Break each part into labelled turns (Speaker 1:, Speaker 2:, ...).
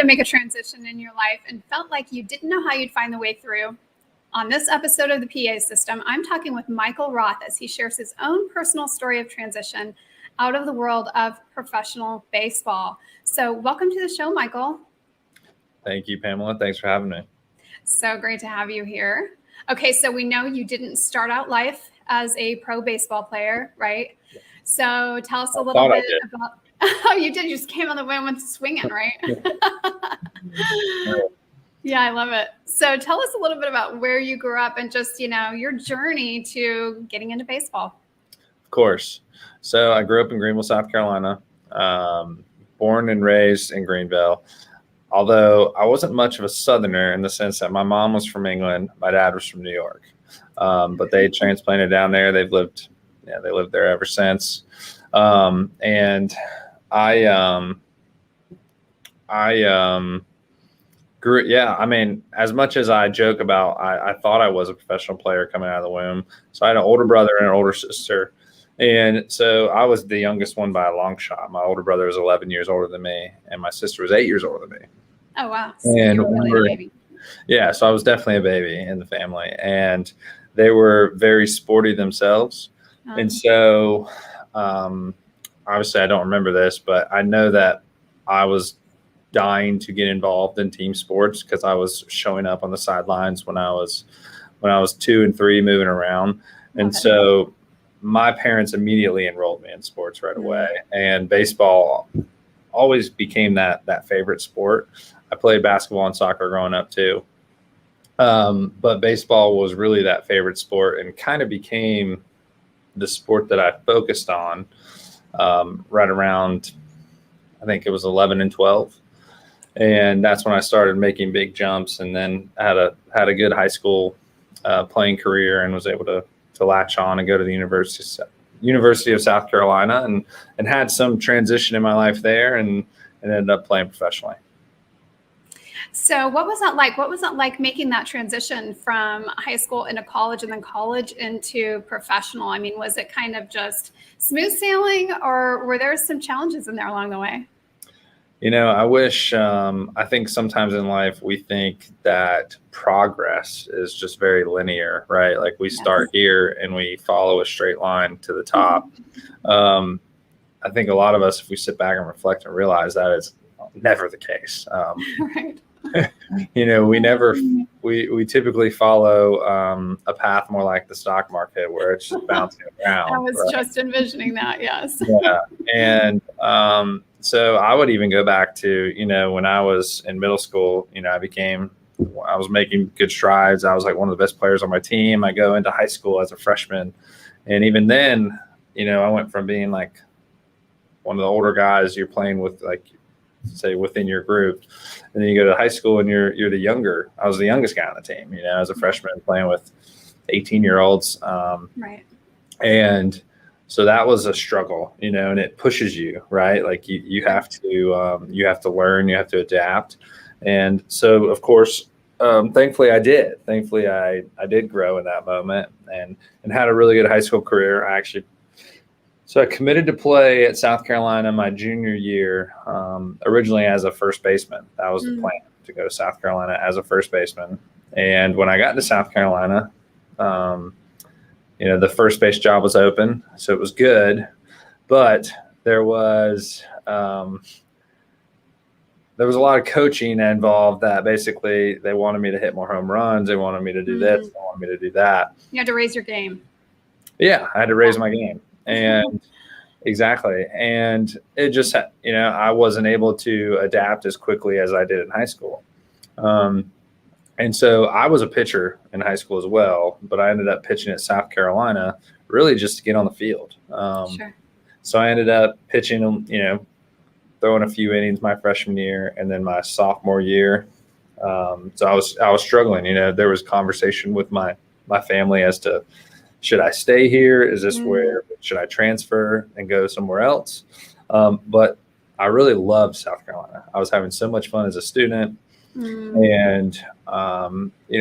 Speaker 1: make a transition in your life and felt like you didn't know how you'd find the way through? On this episode of the PA System, I'm talking with Michael Roth as he shares his own personal story of transition out of the world of professional baseball. So welcome to the show, Michael.
Speaker 2: Thank you, Pamela. Thanks for having me.
Speaker 1: So great to have you here. Okay, so we know you didn't start out life as a pro baseball player, right? So tell us a little bit about. Oh, you did. You just came on the wind with swinging, right? Yeah, I love it. So tell us a little bit about where you grew up and just, your journey to getting into baseball.
Speaker 2: Of course. So I grew up in Greenville, South Carolina, born and raised in Greenville. Although I wasn't much of a Southerner in the sense that my mom was from England, my dad was from New York, but they transplanted down there. They lived there ever since. And I grew. Yeah, I mean, as much as I joke about, I thought I was a professional player coming out of the womb. So I had an older brother and an older sister. And so I was the youngest one by a long shot. My older brother was 11 years older than me, and my sister was 8 years older than me.
Speaker 1: Oh, wow. So
Speaker 2: and
Speaker 1: you were really a baby.
Speaker 2: Yeah, so I was definitely a baby in the family. And they were very sporty themselves. And so obviously I don't remember this, but I know that I was dying to get involved in team sports because I was showing up on the sidelines when I was 2 and 3 moving around. And so my parents immediately enrolled me in sports right away, and baseball always became that favorite sport. I played basketball and soccer growing up too. But baseball was really that favorite sport and kind of became the sport that I focused on right around, I think it was 11 and 12. And that's when I started making big jumps, and then had a good high school playing career and was able to latch on and go to the University of South Carolina and had some transition in my life there and ended up playing professionally.
Speaker 1: So what was that like? What was it like making that transition from high school into college and then college into professional? I mean, was it kind of just smooth sailing, or were there some challenges in there along the way?
Speaker 2: I wish, I think sometimes in life we think that progress is just very linear, right? Like we start here and we follow a straight line to the top. I think a lot of us, if we sit back and reflect and realize that is never the case.
Speaker 1: Right.
Speaker 2: We typically follow a path more like the stock market where it's just bouncing around.
Speaker 1: I was just envisioning that. Yes.
Speaker 2: Yeah. And, so I would even go back to, when I was in middle school, I was making good strides. I was like one of the best players on my team. I go into high school as a freshman. And even then, I went from being like one of the older guys you're playing with, like, say, within your group. And then you go to high school and you're the younger. I was the youngest guy on the team, as a freshman playing with 18-year-olds.
Speaker 1: Right.
Speaker 2: And so that was a struggle, and it pushes you, right? Like you have to learn, you have to adapt. And so, of course, thankfully I did. Thankfully I did grow in that moment and had a really good high school career. So I committed to play at South Carolina my junior year, originally as a first baseman. That was the plan, to go to South Carolina as a first baseman. And when I got into South Carolina, the first base job was open, so it was good, but there was a lot of coaching involved that basically they wanted me to hit more home runs. They wanted me to do this. They wanted me to do that.
Speaker 1: You had to raise your game.
Speaker 2: Yeah, I had to raise my game. And exactly. And it just, I wasn't able to adapt as quickly as I did in high school. And so I was a pitcher in high school as well, but I ended up pitching at South Carolina really just to get on the field.
Speaker 1: Sure.
Speaker 2: So I ended up pitching, throwing a few innings my freshman year and then my sophomore year. So I was struggling. There was conversation with my family as to, should I stay here? Is this where should I transfer and go somewhere else? But I really loved South Carolina. I was having so much fun as a student. And,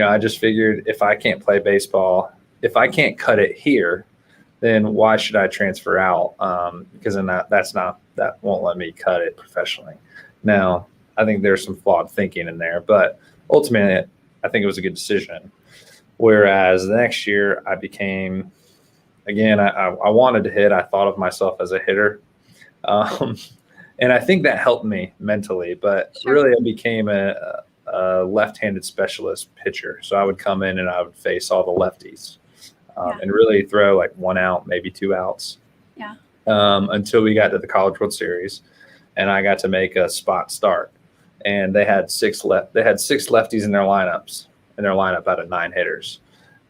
Speaker 2: I just figured if I can't play baseball, if I can't cut it here, then why should I transfer out? Because then that won't let me cut it professionally. Now, I think there's some flawed thinking in there, but ultimately I think it was a good decision. Whereas the next year I became, again, I wanted to hit. I thought of myself as a hitter. And I think that helped me mentally, but really I became a left-handed specialist pitcher. So I would come in and I would face all the lefties and really throw like 1 out, maybe 2 outs.
Speaker 1: Yeah.
Speaker 2: Until we got to the College World Series, and I got to make a spot start. And they had 6 lefties in their lineup out of 9 hitters.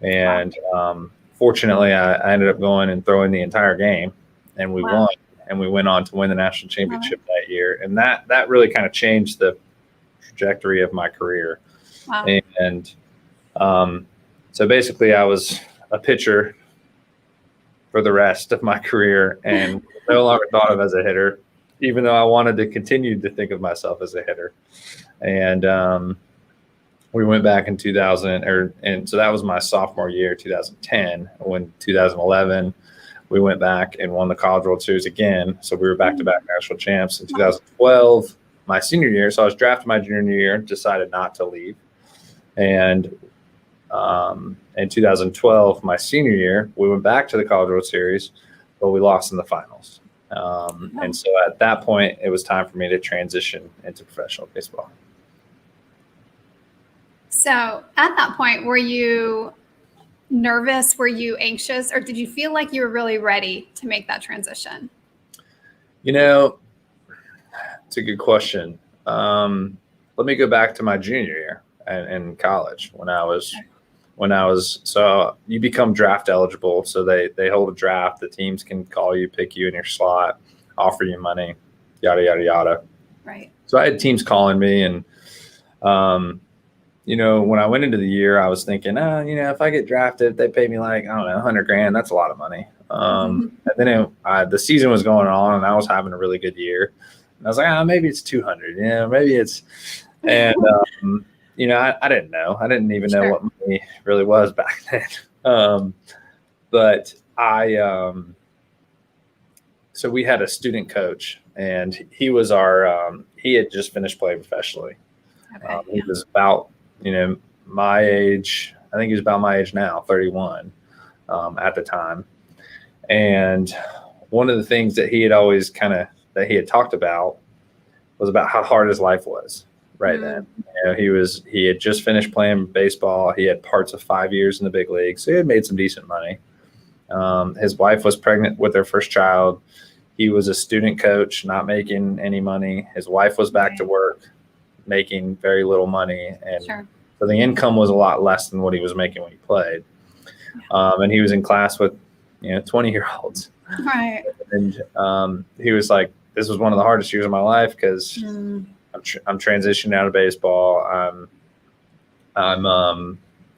Speaker 2: And fortunately, I ended up going and throwing the entire game, and we won. And we went on to win the national championship that year. And that really kind of changed the trajectory of my career.
Speaker 1: Wow.
Speaker 2: And so basically I was a pitcher for the rest of my career and no longer thought of as a hitter, even though I wanted to continue to think of myself as a hitter. And we went back in 2000, and so that was my sophomore year, 2010. When 2011, we went back and won the College World Series again. So we were back-to-back national champs. In 2012, my senior year, so I was drafted my junior year, decided not to leave. And in 2012, my senior year, we went back to the College World Series, but we lost in the finals. And so at that point, it was time for me to transition into professional baseball.
Speaker 1: So at that point, were you nervous? Were you anxious? Or did you feel like you were really ready to make that transition?
Speaker 2: It's a good question. Let me go back to my junior year in college when I was, so you become draft eligible. So they hold a draft. The teams can call you, pick you in your slot, offer you money, yada, yada, yada.
Speaker 1: Right.
Speaker 2: So I had teams calling me, and, when I went into the year, I was thinking, if I get drafted, if they pay me like, I don't know, $100,000, that's a lot of money. And then the season was going on and I was having a really good year. And I was like, maybe it's 200, maybe it's, and, I didn't know. I didn't even know what money really was back then. But so we had a student coach, and he was he had just finished playing professionally.
Speaker 1: Okay,
Speaker 2: He was about, my age. I think he was about my age now, 31, at the time. And one of the things that he had always that he had talked about was about how hard his life was right then. He had just finished playing baseball. He had parts of 5 years in the big league, so he had made some decent money. His wife was pregnant with their first child. He was a student coach, not making any money. His wife was back to work, making very little money. And so the income was a lot less than what he was making when he played. And he was in class with, 20-year-olds.
Speaker 1: Right.
Speaker 2: And he was like, this was one of the hardest years of my life because I'm transitioning out of baseball.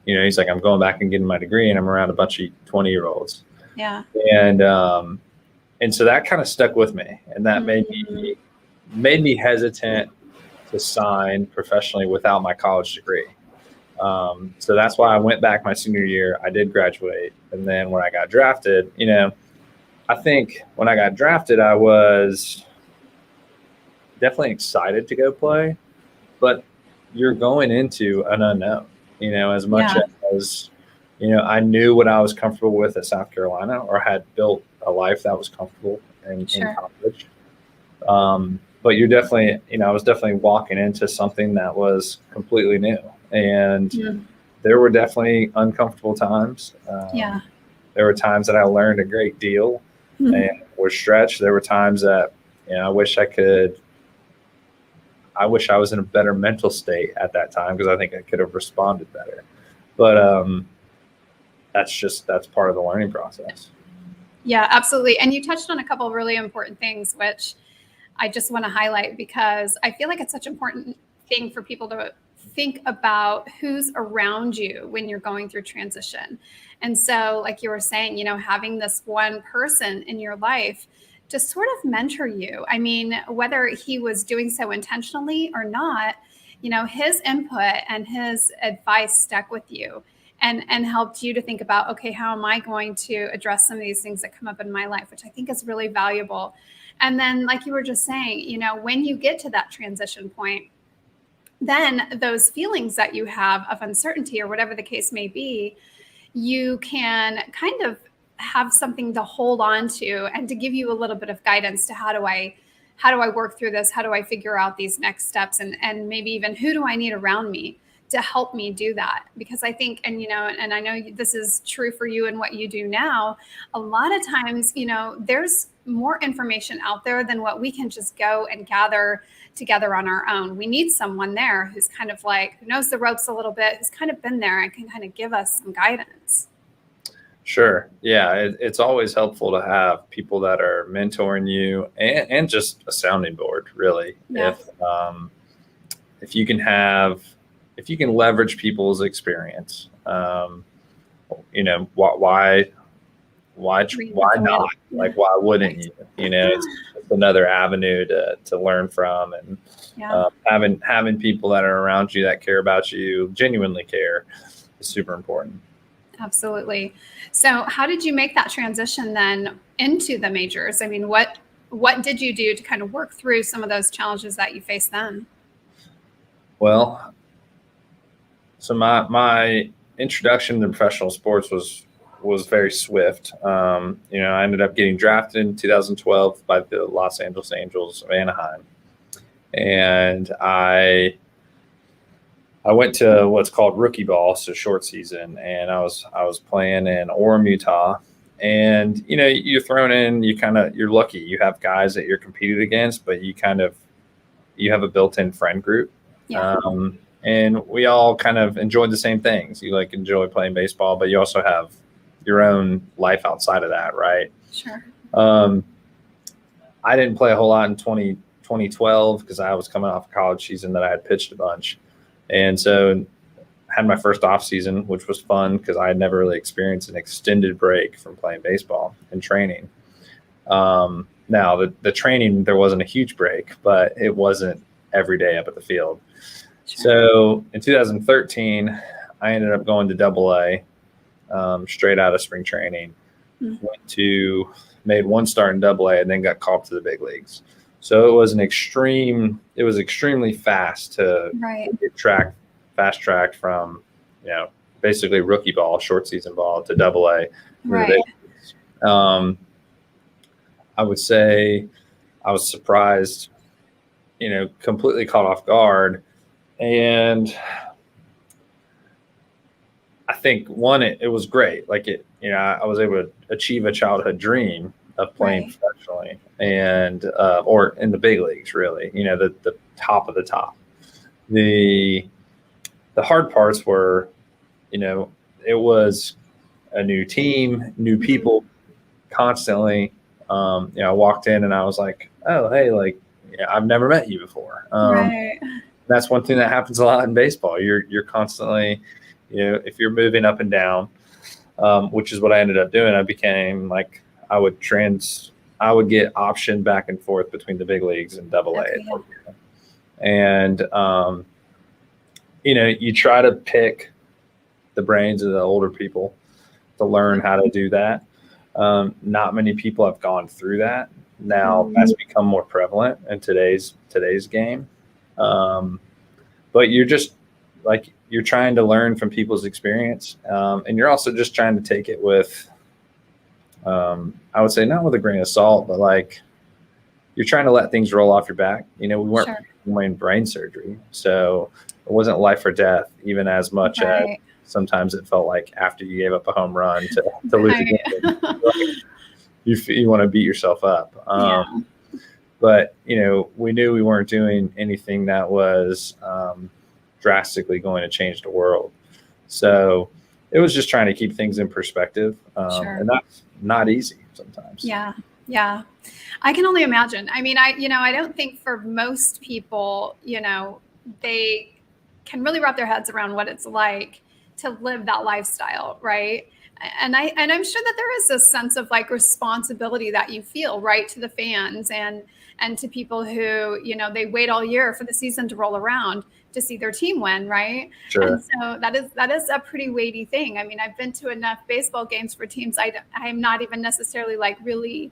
Speaker 2: He's like, I'm going back and getting my degree, and I'm around a bunch of 20-year-olds.
Speaker 1: Yeah.
Speaker 2: And so that kind of stuck with me, and that made me hesitant to sign professionally without my college degree. So that's why I went back my senior year. I did graduate. And then when I got drafted, I think when I got drafted, I was definitely excited to go play, but you're going into an unknown, as much as, I knew what I was comfortable with at South Carolina, or had built a life that was comfortable in college. But you're definitely, I was definitely walking into something that was completely new. And there were definitely uncomfortable times. There were times that I learned a great deal and was stretched. There were times that, I wish I was in a better mental state at that time, because I think I could have responded better. But that's part of the learning process.
Speaker 1: Yeah, absolutely. And you touched on a couple of really important things, which I just want to highlight, because I feel like it's such an important thing for people to think about who's around you when you're going through transition. And so, like you were saying, having this one person in your life to sort of mentor you. I mean, whether he was doing so intentionally or not, his input and his advice stuck with you and helped you to think about, okay, how am I going to address some of these things that come up in my life, which I think is really valuable. And then, like you were just saying, when you get to that transition point, then those feelings that you have of uncertainty or whatever the case may be, you can kind of have something to hold on to and to give you a little bit of guidance to how do I work through this? How do I figure out these next steps? And maybe even who do I need around me to help me do that? Because I think, and I know this is true for you and what you do now, a lot of times, there's more information out there than what we can just go and gather together on our own. We need someone there who's kind of like, who knows the ropes a little bit, who's kind of been there and can kind of give us some guidance.
Speaker 2: Sure. Yeah. It's always helpful to have people that are mentoring you and just a sounding board, really.
Speaker 1: Yeah.
Speaker 2: If you can leverage people's experience, why not? Like, why wouldn't you? It's another avenue to learn from, and having people that are around you that care about you, genuinely care, is super important.
Speaker 1: Absolutely. So how did you make that transition then into the majors? I mean, what did you do to kind of work through some of those challenges that you faced then?
Speaker 2: Well, so my introduction to professional sports was very swift. I ended up getting drafted in 2012 by the Los Angeles Angels of Anaheim, and I went to what's called rookie ball, so short season, and I was playing in Orem, Utah, and you're thrown in. You're lucky. You have guys that you're competing against, but you have a built-in friend group.
Speaker 1: Yeah.
Speaker 2: And we all kind of enjoyed the same things. You enjoy playing baseball, but you also have your own life outside of that, right?
Speaker 1: Sure.
Speaker 2: I didn't play a whole lot in 2012 because I was coming off a college season that I had pitched a bunch. And so had my first off season, which was fun because I had never really experienced an extended break from playing baseball and training. Now the training, there wasn't a huge break, but it wasn't every day up at the field. Sure. So in 2013, I ended up going to AA, straight out of spring training. Mm-hmm. Made one start in AA and then got called to the big leagues. So it was extremely fast to get fast tracked from, basically rookie ball, short season ball to AA.
Speaker 1: Right.
Speaker 2: I would say I was surprised, completely caught off guard. And I think it was great. I was able to achieve a childhood dream of playing professionally and, or in the big leagues, really, the top of the top. The hard parts were, it was a new team, new people constantly. I walked in and I was like, oh, hey, I've never met you before. That's one thing that happens a lot in baseball. You're constantly, if you're moving up and down, which is what I ended up doing. I became I would get optioned back and forth between the big leagues and AA. And, you try to pick the brains of the older people to learn how to do that. Not many people have gone through that. Now that's become more prevalent in today's game. But you're just you're trying to learn from people's experience. And you're also just trying to take it with, I would say not with a grain of salt, but you're trying to let things roll off your back. We weren't doing brain surgery. So it wasn't life or death, even as much as sometimes it felt like after you gave up a home run to lose a game. You want to beat yourself up. But, we knew we weren't doing anything that was drastically going to change the world. So it was just trying to keep things in perspective. And that's not easy sometimes.
Speaker 1: Yeah. Yeah. I can only imagine. I mean, I don't think for most people, they can really wrap their heads around what it's like to live that lifestyle. Right. And I'm sure that there is a sense of responsibility that you feel, right, to the fans and to people who, they wait all year for the season to roll around to see their team win, right?
Speaker 2: Sure.
Speaker 1: And so that is a pretty weighty thing. I mean, I've been to enough baseball games for teams I'm not even necessarily really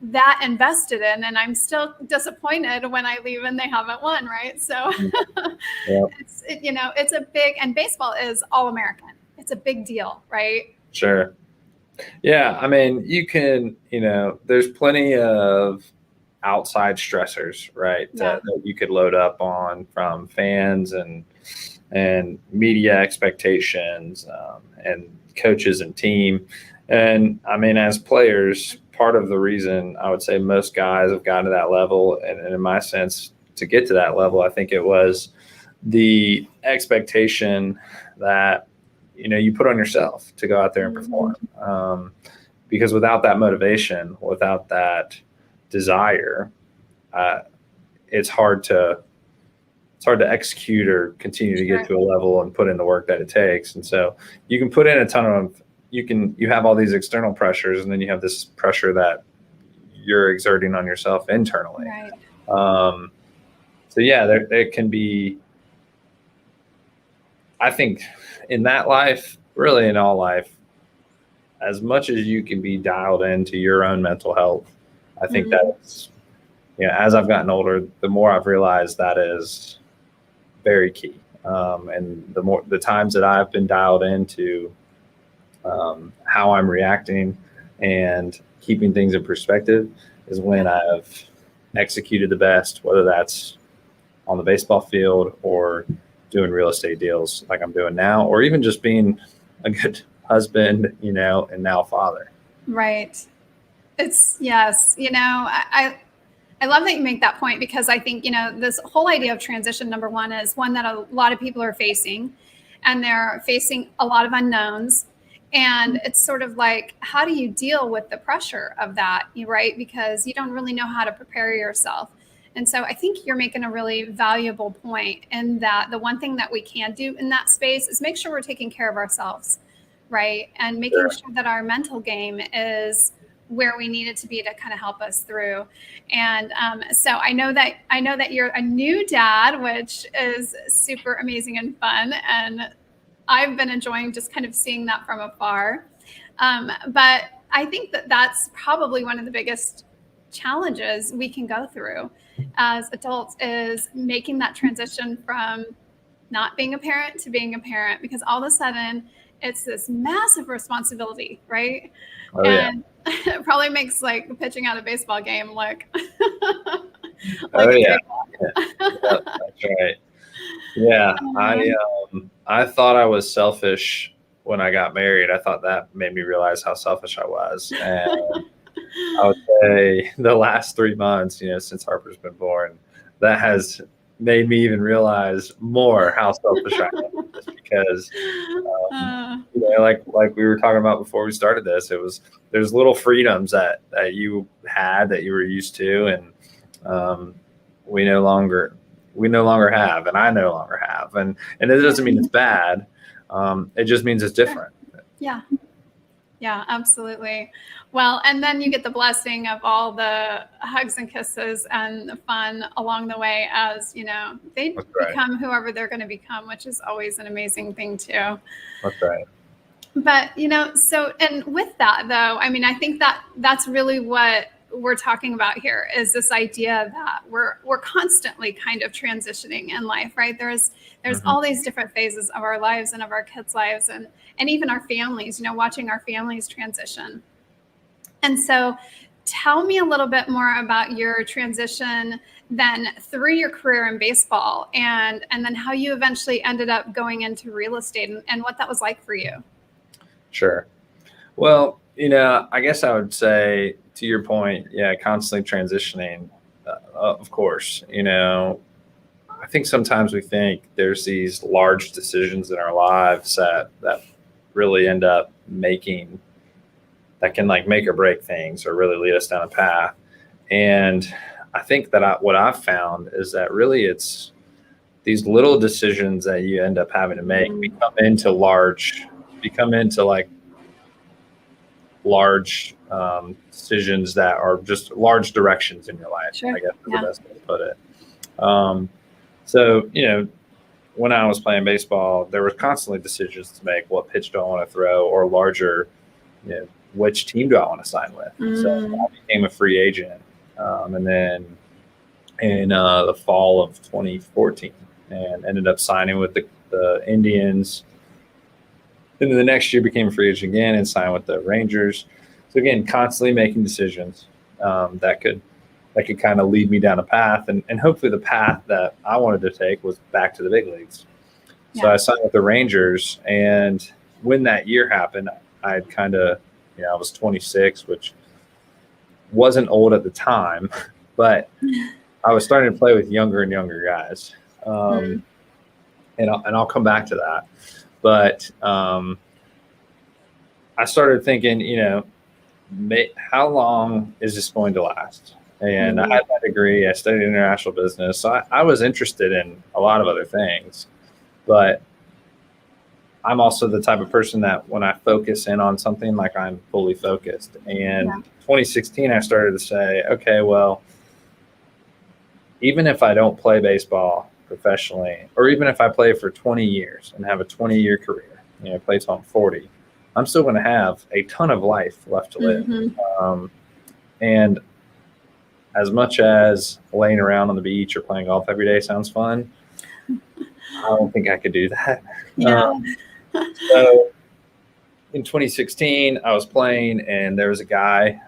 Speaker 1: that invested in, and I'm still disappointed when I leave and they haven't won, right? So
Speaker 2: Yeah.
Speaker 1: it's a big, and baseball is all American. It's a big deal, right?
Speaker 2: Sure. Yeah. I mean, you can, there's plenty of outside stressors, right?
Speaker 1: Yeah.
Speaker 2: That you could load up on from fans and media expectations, and coaches and team. And I mean, as players, part of the reason I would say most guys have gotten to that level, and in my sense, to get to that level, I think it was the expectation that, you put on yourself to go out there and perform. Because without that motivation, without that desire, it's hard to execute or continue to get to a level and put in the work that it takes. And so you can put in a ton of, you have all these external pressures, and then you have this pressure that you're exerting on yourself internally.
Speaker 1: Right.
Speaker 2: So yeah, there can be, I think in that life, really in all life, as much as you can be dialed into your own mental health, I think that's, as I've gotten older, the more I've realized that is very key. And the times that I've been dialed into how I'm reacting and keeping things in perspective is when I've executed the best, whether that's on the baseball field or doing real estate deals like I'm doing now, or even just being a good husband, and now father.
Speaker 1: Right. It's yes. I love that you make that point, because I think, this whole idea of transition, number one, is one that a lot of people are facing, and they're facing a lot of unknowns. And it's sort of like, how do you deal with the pressure of that, right? Because you don't really know how to prepare yourself. And so I think you're making a really valuable point in that the one thing that we can do in that space is make sure we're taking care of ourselves, right? And making sure that our mental game is where we need it to be to kind of help us through. And so I know that you're a new dad, which is super amazing and fun. And I've been enjoying just kind of seeing that from afar. But I think that that's probably one of the biggest challenges we can go through as adults, is making that transition from not being a parent to being a parent, because all of a sudden it's this massive responsibility, right?
Speaker 2: Oh,
Speaker 1: and it probably makes like pitching out a baseball game look
Speaker 2: like yeah. That's right. Yeah. I thought I was selfish when I got married. I thought that made me realize how selfish I was. And I would say the last 3 months, since Harper's been born, that has made me even realize more how selfish I am. Just because, like we were talking about before we started this, there's little freedoms that you had, that you were used to, and we no longer have, and I no longer have, and it doesn't mean it's bad. It just means it's different.
Speaker 1: Yeah, absolutely. Well, and then you get the blessing of all the hugs and kisses and the fun along the way, as they become whoever they're going to become, which is always an amazing thing too.
Speaker 2: That's right.
Speaker 1: But so, and with that though, I mean, I think that that's really what we're talking about here, is this idea that we're constantly kind of transitioning in life, right? There's all these different phases of our lives and of our kids' lives, and even our families, watching our families transition. And so tell me a little bit more about your transition then through your career in baseball, and then how you eventually ended up going into real estate, and what that was like for you.
Speaker 2: Sure. Well, I guess I would say, to your point, constantly transitioning, of course. I think sometimes we think there's these large decisions in our lives that really end up that can like make or break things, or really lead us down a path. And I think that what I've found is that really it's these little decisions that you end up having to make become into large decisions that are just large directions in your life.
Speaker 1: Sure.
Speaker 2: I guess is the best way to put it. So, when I was playing baseball, there were constantly decisions to make. What pitch do I want to throw, or larger, which team do I want to sign with? So I became a free agent. And then in the fall of 2014 and ended up signing with the Indians. Then the next year became a free agent again and signed with the Rangers. So again, constantly making decisions that could kind of lead me down a path. And hopefully the path that I wanted to take was back to the big leagues. So I signed with the Rangers. And when that year happened, I had kind of, I was 26, which wasn't old at the time, but I was starting to play with younger and younger guys. And I'll come back to that. But I started thinking, how long is this going to last? And I had that degree. I studied international business. So I was interested in a lot of other things. But I'm also the type of person that when I focus in on something, like I'm fully focused. And 2016, I started to say, okay, well, even if I don't play baseball professionally, or even if I play for 20 years and have a 20-year career, play till I'm 40, I'm still going to have a ton of life left to live. And as much as laying around on the beach or playing golf every day sounds fun, I don't think I could do that. So in 2016, I was playing, and there was a guy,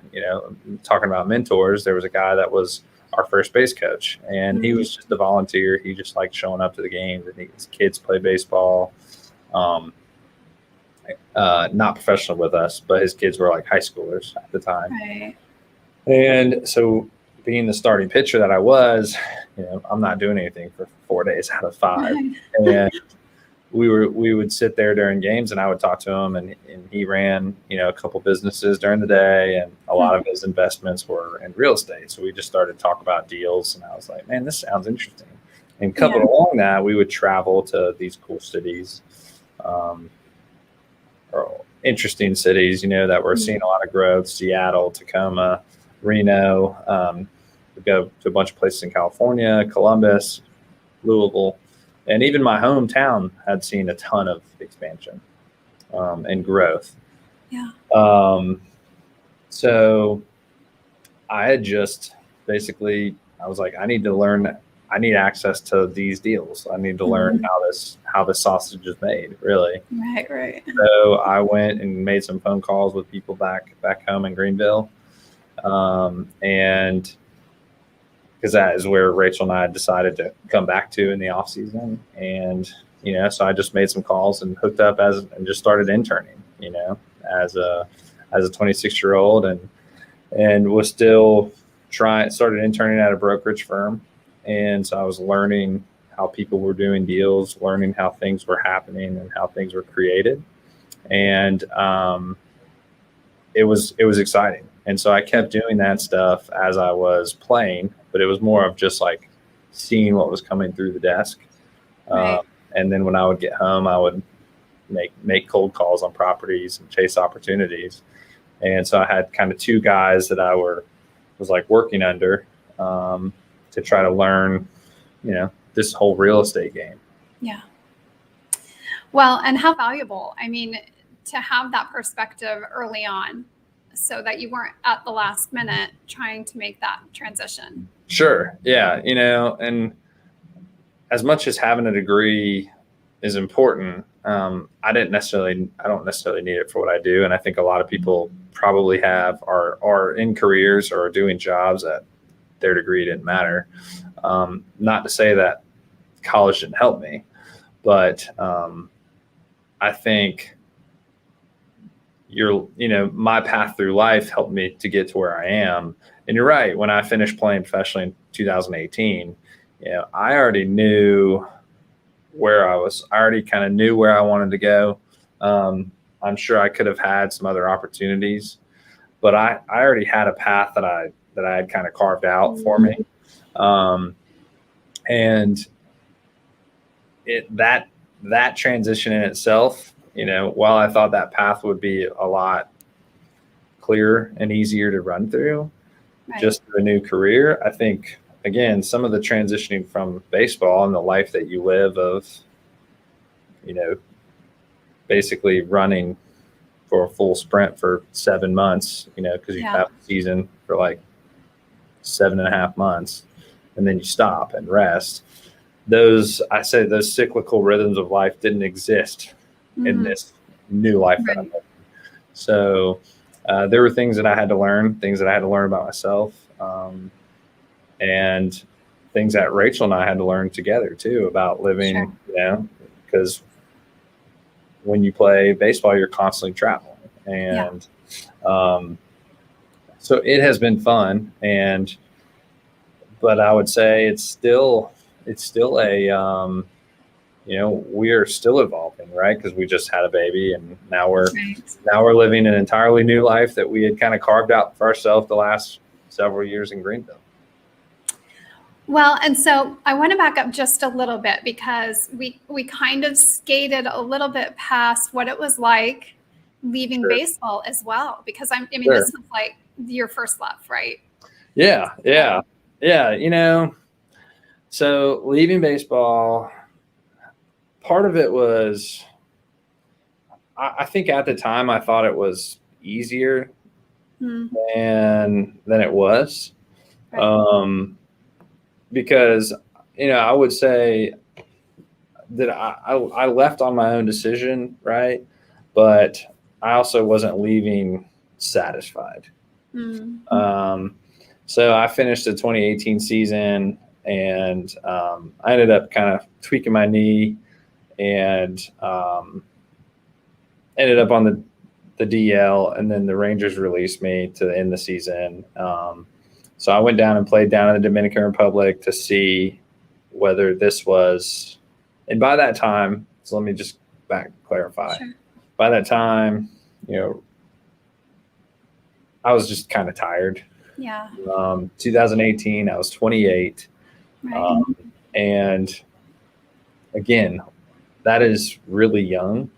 Speaker 2: talking about mentors, there was a guy that was our first base coach, and he was just a volunteer. He just liked showing up to the games, and his kids played baseball. Not professional with us, but his kids were like high schoolers at the time. Right. And so being the starting pitcher that I was, I'm not doing anything for 4 days out of 5. And we would sit there during games, and I would talk to him, and he ran, a couple businesses during the day, and a lot of his investments were in real estate. So we just started to talk about deals, and I was like, man, this sounds interesting. And coupled along that, we would travel to these cool cities, or interesting cities, that were seeing a lot of growth: Seattle, Tacoma, Reno. We'd go to a bunch of places in California, Columbus, Louisville. And even my hometown had seen a ton of expansion and growth. Yeah. So I had just basically, I was like, I need to learn. I need access to these deals. I need to learn how the sausage is made, really.
Speaker 1: Right.
Speaker 2: So I went and made some phone calls with people back home in Greenville, and because that is where Rachel and I decided to come back to in the off season. And, so I just made some calls and hooked up and just started interning, as a 26-year-old, and was still started interning at a brokerage firm. And so I was learning how people were doing deals, learning how things were happening and how things were created. And it was exciting. And so I kept doing that stuff as I was playing, but it was more of just like seeing what was coming through the desk. Right. And then when I would get home, I would make cold calls on properties and chase opportunities. And so I had kind of 2 guys that I was like working under to try to learn, this whole real estate game.
Speaker 1: Yeah. Well, and how valuable, to have that perspective early on, so that you weren't at the last minute trying to make that transition.
Speaker 2: Sure. Yeah. And as much as having a degree is important, I don't necessarily need it for what I do. And I think a lot of people probably are in careers or doing jobs that their degree didn't matter. Not to say that college didn't help me, but I think my path through life helped me to get to where I am. And you're right. When I finished playing professionally in 2018, I already knew where I was. I already kind of knew where I wanted to go. I'm sure I could have had some other opportunities, but I already had a path that I had kind of carved out for me. And that transition in itself, while I thought that path would be a lot clearer and easier to run through, just through a new career, I think, again, some of the transitioning from baseball and the life that you live of, basically running for a full sprint for 7 months, because you have a season for like 7.5 months, and then you stop and rest. Those cyclical rhythms of life didn't exist in this new life that I'm living. So there were things that I had to learn, about myself, and things that Rachel and I had to learn together too about living, because when you play baseball, you're constantly traveling. And so it has been fun. But I would say it's still a, we are still evolving, right? Because we just had a baby, and now we're living an entirely new life that we had kind of carved out for ourselves the last several years in Greenville.
Speaker 1: Well, and so I want to back up just a little bit, because we kind of skated a little bit past what it was like leaving baseball as well, because this was like your first love, right?
Speaker 2: Yeah. So leaving baseball, part of it was, I think at the time I thought it was easier than it was. Right. Because, I would say that I left on my own decision, right? But I also wasn't leaving satisfied. So I finished the 2018 season, and I ended up kind of tweaking my knee, and ended up on the DL, and then the Rangers released me to end the season. So I went down and played down in the Dominican Republic to see whether this was, and by that time, so let me just clarify. Sure. By that time, I was just kind of tired.
Speaker 1: Yeah.
Speaker 2: 2018, I was 28. Right. And again, that is really young,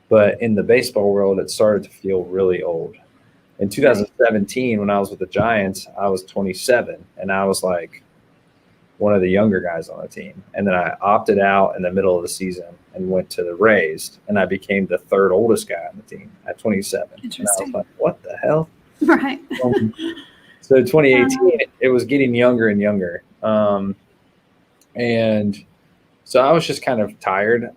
Speaker 2: but in the baseball world, it started to feel really old. In 2017, when I was with the Giants, I was 27, and I was like one of the younger guys on the team. And then I opted out in the middle of the season and went to the Rays, and I became the third oldest guy on the team at 27. And I was like, what the hell?
Speaker 1: Right.
Speaker 2: So 2018, it was getting younger and younger. And so I was just kind of tired.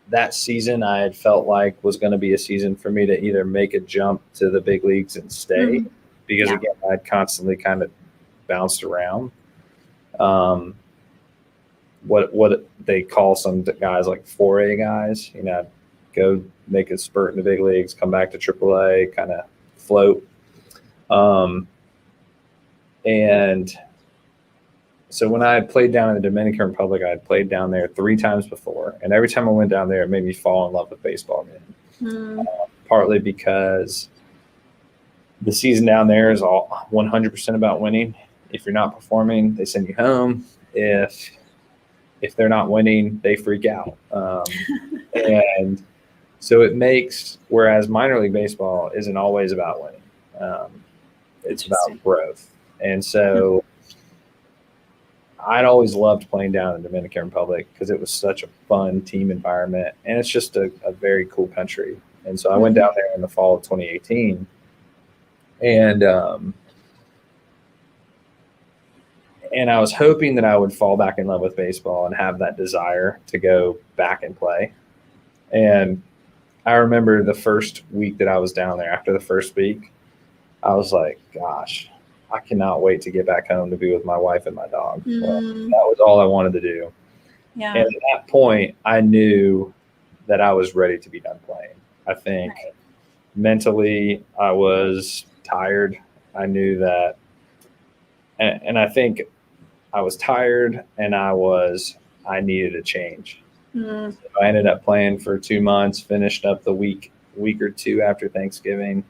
Speaker 2: That season I had felt like was going to be a season for me to either make a jump to the big leagues and stay, because again, I'd constantly kind of bounced around. What they call some guys like 4A guys, I'd go make a spurt in the big leagues, come back to AAA, kind of float. And so when I had played down in the Dominican Republic, I had played down there 3 times before. And every time I went down there, it made me fall in love with baseball again. Partly because the season down there is all 100% about winning. If you're not performing, they send you home. If they're not winning, they freak out. And so it makes, whereas minor league baseball isn't always about winning. It's about growth. And so I'd always loved playing down in the Dominican Republic because it was such a fun team environment, and it's just a very cool country. And so I went down there in the fall of 2018, and I was hoping that I would fall back in love with baseball and have that desire to go back and play. And I remember the first week that I was down there, after the first week, I was like, gosh, I cannot wait to get back home to be with my wife and my dog. Well, that was all I wanted to do. Yeah. And at that point, I knew that I was ready to be done playing. I think mentally I was tired. I knew that. And I think I was tired, and I needed a change. So I ended up playing for 2 months, finished up the week or two after Thanksgiving.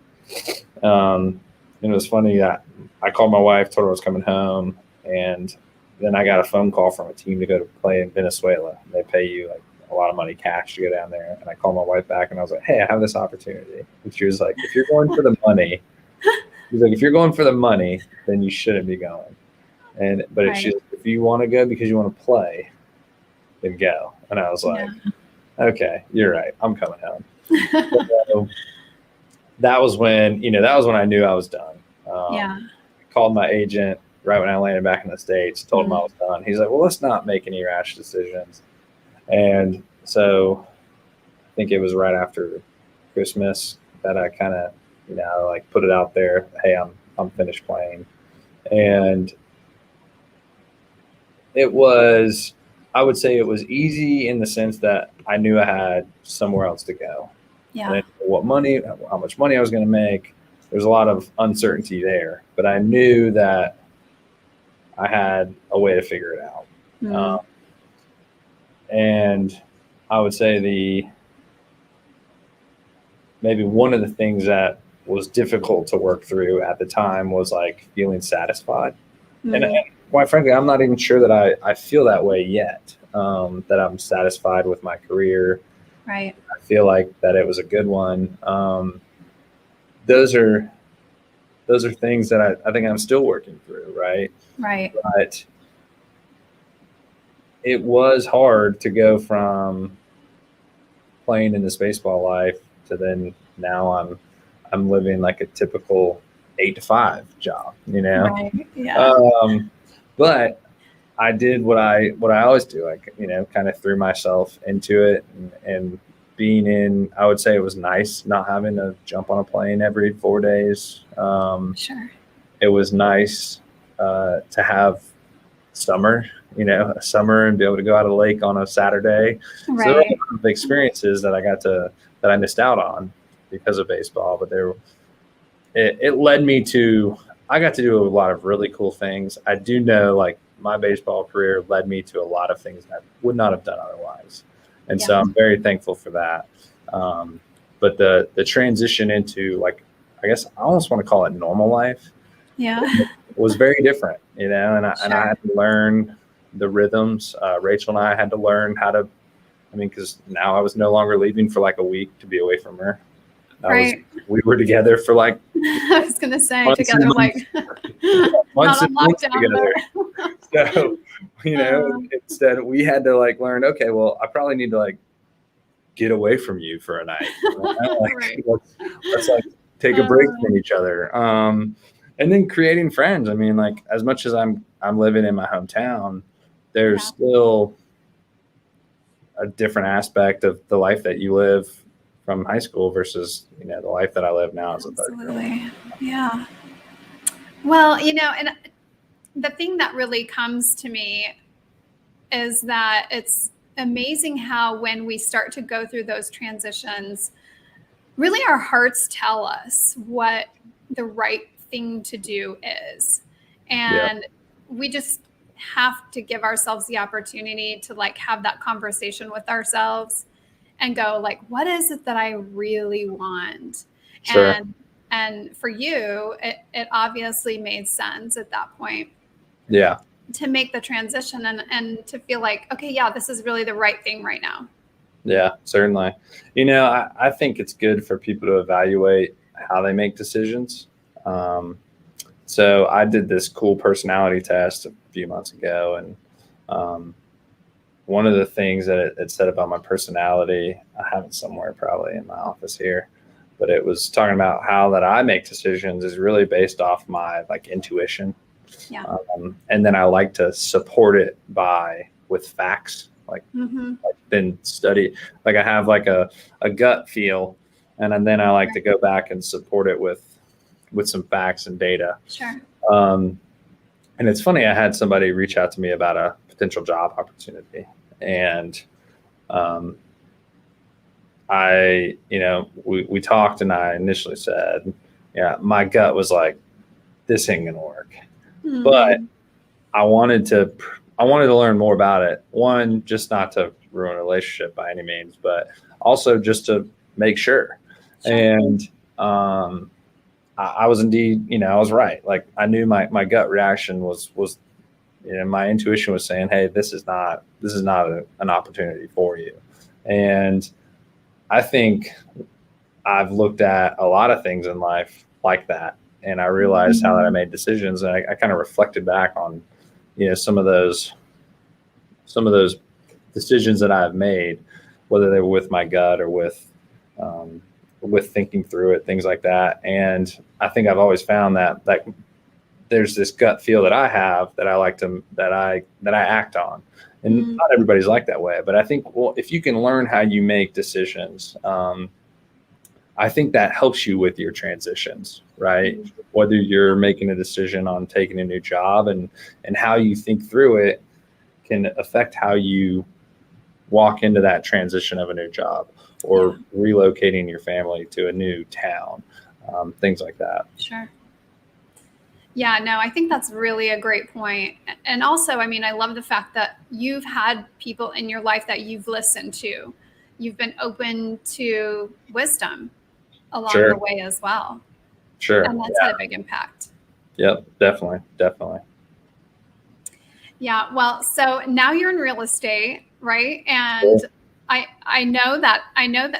Speaker 2: It was funny that I called my wife, told her I was coming home, and then I got a phone call from a team to go to play in Venezuela. They pay you like a lot of money cash to go down there. And I called my wife back, and I was like, hey, I have this opportunity. And she was like, if you're going for the money, then you shouldn't be going. But if you want to go because you want to play, then go. And I was like, okay, you're right. I'm coming home. So that was when, I knew I was done.
Speaker 1: Yeah.
Speaker 2: I called my agent right when I landed back in the States, told him I was done. He's like, well, let's not make any rash decisions. And so I think it was right after Christmas that I kind of, like put it out there. Hey, I'm finished playing. And I would say it was easy in the sense that I knew I had somewhere else to go.
Speaker 1: Yeah.
Speaker 2: I didn't know how much money I was going to make. There's a lot of uncertainty there, but I knew that I had a way to figure it out. And I would say maybe one of the things that was difficult to work through at the time was like feeling satisfied. And quite frankly, I'm not even sure that I feel that way yet, that I'm satisfied with my career.
Speaker 1: Right.
Speaker 2: I feel like that it was a good one. Those are things that I think I'm still working through. Right.
Speaker 1: Right.
Speaker 2: But it was hard to go from playing in this baseball life to then now I'm living like a typical 8 to 5 job,
Speaker 1: Right. Yeah.
Speaker 2: But I did what I always do. I, kind of threw myself into it and being I would say it was nice not having to jump on a plane every 4 days.
Speaker 1: Sure.
Speaker 2: It was nice to have summer, a summer and be able to go out of the lake on a Saturday.
Speaker 1: Right.
Speaker 2: So there were a lot of experiences that I missed out on because of baseball, but it led me to, I got to do a lot of really cool things. I do know like my baseball career led me to a lot of things that I would not have done otherwise. And so I'm very thankful for that. But the transition into like, I guess I almost want to call it normal life.
Speaker 1: Yeah.
Speaker 2: Was very different, and I had to learn the rhythms. Rachel and I had to learn how to, because now I was no longer leaving for like a week to be away from her.
Speaker 1: Right.
Speaker 2: We were together for like,
Speaker 1: I was going to say together, like
Speaker 2: months
Speaker 1: and months
Speaker 2: together. So, instead we had to like learn, okay, well, I probably need to like get away from you for a night. Like,
Speaker 1: right.
Speaker 2: let's like take a break from each other. And then creating friends. Like as much as I'm living in my hometown, there's still a different aspect of the life that you live from high school versus, the life that I live now as a third grader.
Speaker 1: Absolutely. Yeah. Well, and the thing that really comes to me is that it's amazing how when we start to go through those transitions, really our hearts tell us what the right thing to do is. And we just have to give ourselves the opportunity to like have that conversation with ourselves and go like, what is it that I really want?
Speaker 2: Sure.
Speaker 1: And for you, it obviously made sense at that point.
Speaker 2: Yeah.
Speaker 1: To make the transition and to feel like, okay, yeah, this is really the right thing right now.
Speaker 2: Yeah, certainly. I think it's good for people to evaluate how they make decisions. So I did this cool personality test a few months ago, and one of the things that it said about my personality, I have it somewhere probably in my office here, but it was talking about how that I make decisions is really based off my like intuition.
Speaker 1: Yeah.
Speaker 2: And then I like to support it with facts, like then study, like I have like a gut feel, and then I like to go back and support it with some facts and data.
Speaker 1: Sure.
Speaker 2: And it's funny, I had somebody reach out to me about a potential job opportunity, and we talked, and I initially said, my gut was like, this ain't gonna work. But I wanted to learn more about it. One, just not to ruin a relationship by any means, but also just to make sure. And I was indeed, I was right. Like I knew my gut reaction was, my intuition was saying, hey, this is not an opportunity for you. And I think I've looked at a lot of things in life like that. And I realized how that I made decisions, and I kind of reflected back on, some of those decisions that I've made, whether they were with my gut or with with thinking through it, things like that. And I think I've always found that there's this gut feel that I have that I like to, that I act on. And not everybody's like that way, but I think, well, if you can learn how you make decisions, I think that helps you with your transitions, right? Whether you're making a decision on taking a new job, and how you think through it can affect how you walk into that transition of a new job, or relocating your family to a new town, things like that.
Speaker 1: Sure. Yeah, no, I think that's really a great point. And also, I mean, I love the fact that you've had people in your life that you've listened to. You've been open to wisdom along the way as well.
Speaker 2: Sure.
Speaker 1: And that's had a big impact.
Speaker 2: Yep, definitely.
Speaker 1: Yeah, well, so now you're in real estate, right? And I know that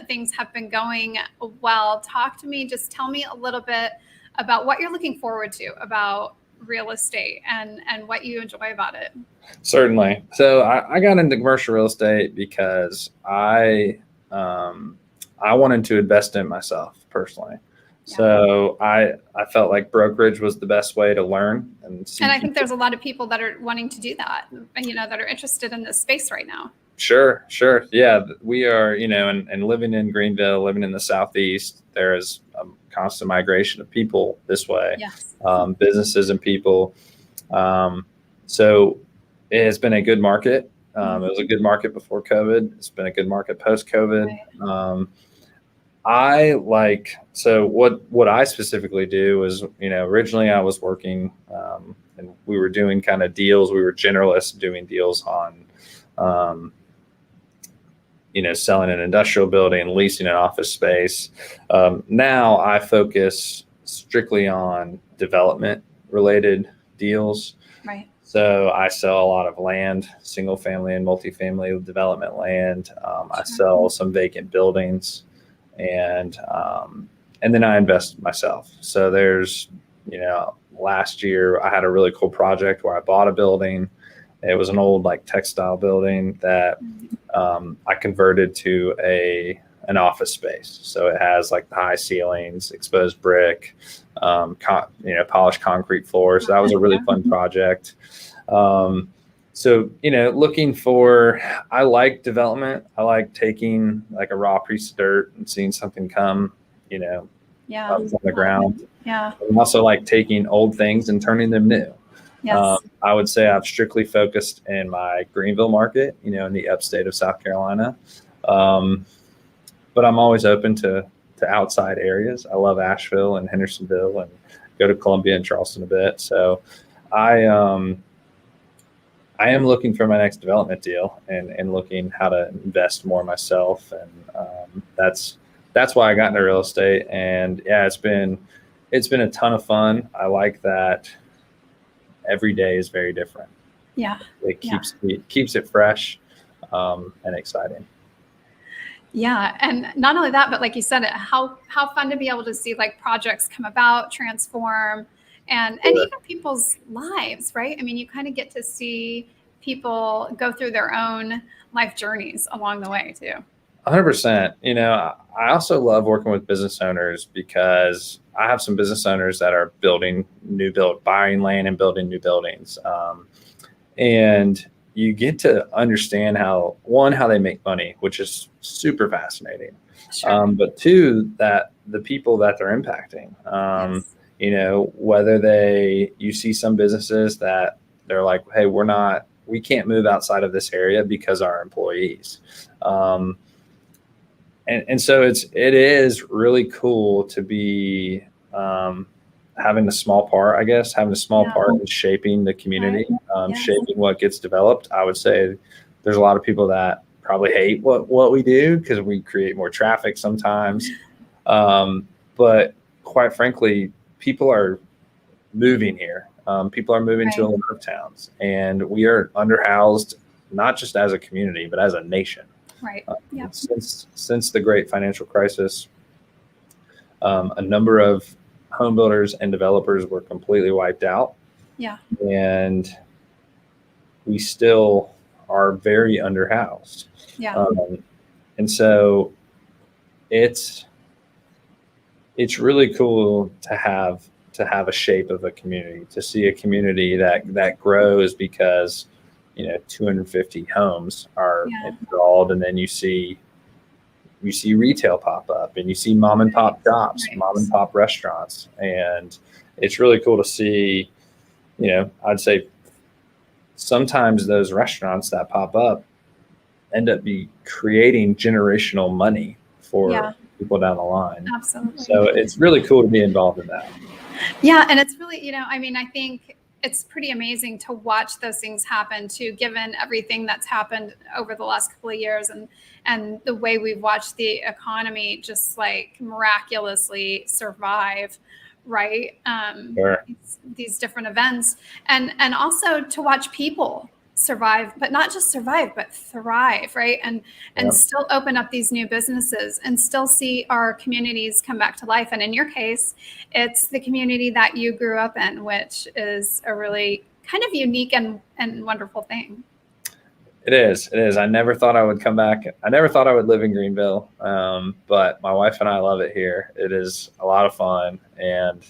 Speaker 1: things have been going well. Talk to me, just tell me a little bit about what you're looking forward to about real estate and what you enjoy about it.
Speaker 2: Certainly. So I got into commercial real estate because I wanted to invest in myself personally. Yeah. So I felt like brokerage was the best way to learn. And
Speaker 1: I think there's a lot of people that are wanting to do that, that are interested in this space right now.
Speaker 2: Sure. Yeah, we are, and living in Greenville, living in the Southeast, there is a constant migration of people this way,
Speaker 1: yes.
Speaker 2: Businesses and people. So it has been a good market. It was a good market before COVID. It's been a good market post-COVID. Right. So what I specifically do is, originally I was working, and we were doing kind of deals. We were generalists doing deals on, selling an industrial building, leasing an office space. Now I focus strictly on development related deals.
Speaker 1: Right.
Speaker 2: So I sell a lot of land, single family and multifamily development land. I sell some vacant buildings, and then I invest myself. So there's, last year I had a really cool project where I bought a building. It was an old textile building that I converted to an office space. So it has the high ceilings, exposed brick, polished concrete floors. So that was a really fun project. So, I like development. I like taking a raw piece of dirt and seeing something come, up from the ground.
Speaker 1: Yeah.
Speaker 2: I also like taking old things and turning them new.
Speaker 1: Yes.
Speaker 2: I would say I've strictly focused in my Greenville market, in the upstate of South Carolina. But I'm always open to outside areas. I love Asheville and Hendersonville, and go to Columbia and Charleston a bit. So I am looking for my next development deal and looking how to invest more myself. And that's why I got into real estate. And yeah, it's been a ton of fun. I like that every day is very different.
Speaker 1: Yeah.
Speaker 2: It keeps it fresh and exciting.
Speaker 1: Yeah. And not only that, but like you said, how fun to be able to see projects come about, transform, and even people's lives, right? I mean, you kind of get to see people go through their own life journeys along the way too.
Speaker 2: 100%. I also love working with business owners, because I have some business owners that are buying land and building new buildings. And you get to understand how they make money, which is super fascinating.
Speaker 1: Sure.
Speaker 2: But two, that the people that they're impacting,
Speaker 1: yes.
Speaker 2: Whether you see some businesses that they're like, hey, we can't move outside of this area because our employees. And so it is really cool to be having a small part, I guess, part in shaping the community, shaping what gets developed. I would say there's a lot of people that probably hate what we do because we create more traffic sometimes. But quite frankly, people are moving here. People are moving to a lot of towns, and we are underhoused, not just as a community, but as a nation.
Speaker 1: Right.
Speaker 2: Since the great financial crisis, a number of home builders and developers were completely wiped out.
Speaker 1: Yeah.
Speaker 2: And we still are very underhoused.
Speaker 1: Yeah.
Speaker 2: And so it's really cool to have a shape of a community, to see a community that grows because 250 homes are
Speaker 1: Yeah.
Speaker 2: installed, and then you see retail pop up, and you see mom and pop shops,
Speaker 1: Right.
Speaker 2: mom and pop restaurants, and it's really cool to see. I'd say sometimes those restaurants that pop up end up creating generational money for
Speaker 1: Yeah,
Speaker 2: people down the line.
Speaker 1: absolutely.
Speaker 2: So it's really cool to be involved in that.
Speaker 1: Yeah, and it's really, I mean, I think it's pretty amazing to watch those things happen too, given everything that's happened over the last couple of years, and the way we've watched the economy just like miraculously survive, right?
Speaker 2: Sure.
Speaker 1: These different events, and also to watch people survive, but not just survive, but thrive, right? And
Speaker 2: Yep.
Speaker 1: still open up these new businesses and still see our communities come back to life. And in your case, it's the community that you grew up in, which is a really kind of unique and wonderful thing.
Speaker 2: It is. It is. I never thought I would come back. I never thought I would live in Greenville, but my wife and I love it here. It is a lot of fun, and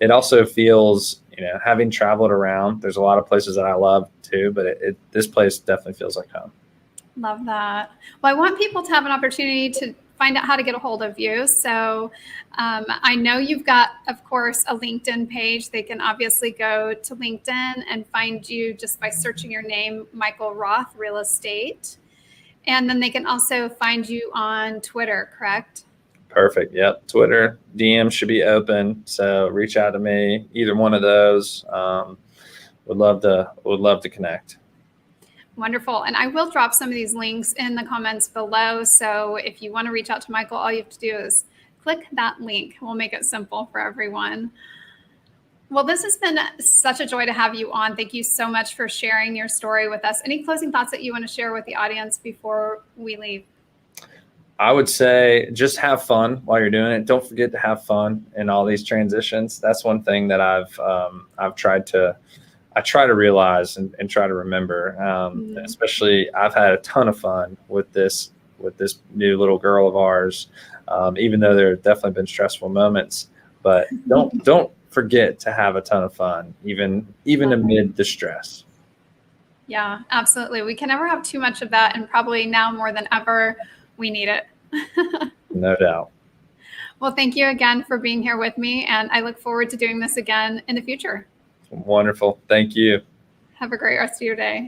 Speaker 2: it also feels, having traveled around, there's a lot of places that I love too, but this place definitely feels like home.
Speaker 1: Love that. Well, I want people to have an opportunity to find out how to get a hold of you. So I know you've got, of course, a LinkedIn page. They can obviously go to LinkedIn and find you just by searching your name, Michael Roth Real Estate. And then they can also find you on Twitter, correct?
Speaker 2: Perfect. Yep. Twitter DM should be open. So reach out to me, either one of those. Would love to connect.
Speaker 1: Wonderful. And I will drop some of these links in the comments below. So if you want to reach out to Michael, all you have to do is click that link. We'll make it simple for everyone. Well, this has been such a joy to have you on. Thank you so much for sharing your story with us. Any closing thoughts that you want to share with the audience before we leave?
Speaker 2: I would say just have fun while you're doing it. Don't forget to have fun in all these transitions. That's one thing that I've tried to realize and try to remember. Especially, I've had a ton of fun with this new little girl of ours. Even though there have definitely been stressful moments, but don't forget to have a ton of fun, even amid the stress.
Speaker 1: Yeah, absolutely. We can never have too much of that, and probably now more than ever, we need it.
Speaker 2: No doubt.
Speaker 1: Well, thank you again for being here with me, and I look forward to doing this again in the future.
Speaker 2: Wonderful. Thank you.
Speaker 1: Have a great rest of your day.